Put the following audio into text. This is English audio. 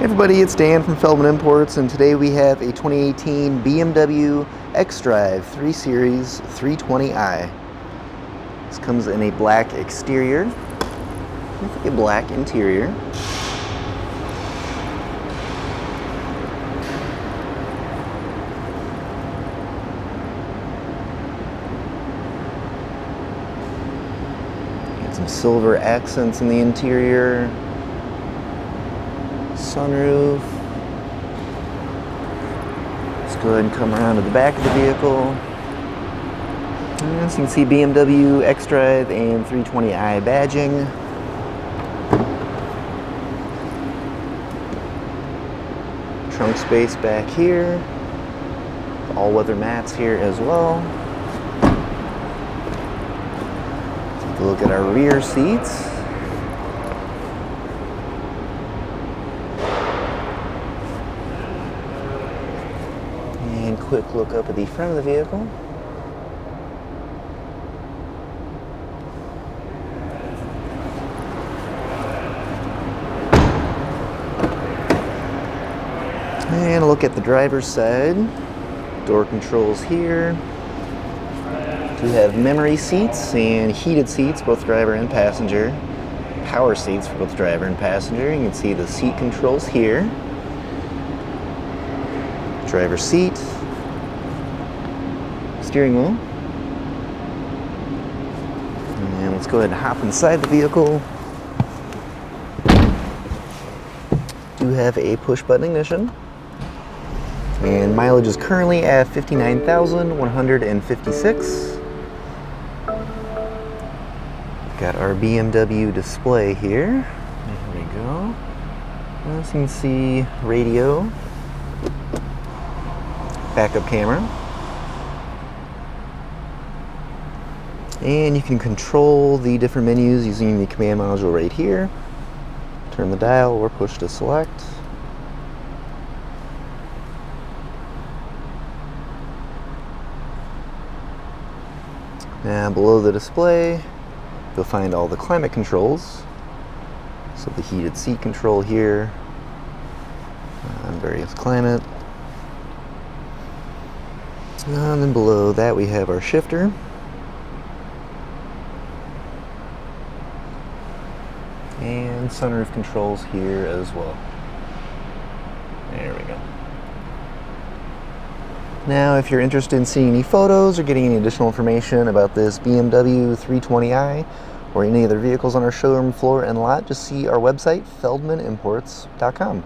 Everybody, it's Dan from Feldmann Imports, and today we have a 2018 BMW xDrive 3 Series 320i. This comes in a black exterior with a black interior. Got some silver accents in the interior. Sunroof. Let's go ahead and come around to the back of the vehicle. As you can see, BMW xDrive and 320i badging. Trunk space back here. All-weather mats here as well. Take a look at our rear seats. And quick look up at the front of the vehicle. And a look at the driver's side. Door controls here. Do have memory seats and heated seats, both driver and passenger. Power seats for both driver and passenger. You can see the seat controls here. Driver's seat, steering wheel, and let's go ahead and hop inside the vehicle. Do have a push button ignition, and mileage is currently at 59,156. Got our BMW display here. There we go. As you can see, radio. Backup camera, and you can control the different menus using the command module right here. Turn the dial or push to select. Now below the display you'll find all the climate controls, so the heated seat control here on various climate. And then below that we have our shifter. And sunroof controls here as well. There we go. Now if you're interested in seeing any photos or getting any additional information about this BMW 320i or any other vehicles on our showroom floor and lot, just see our website, feldmannimports.com.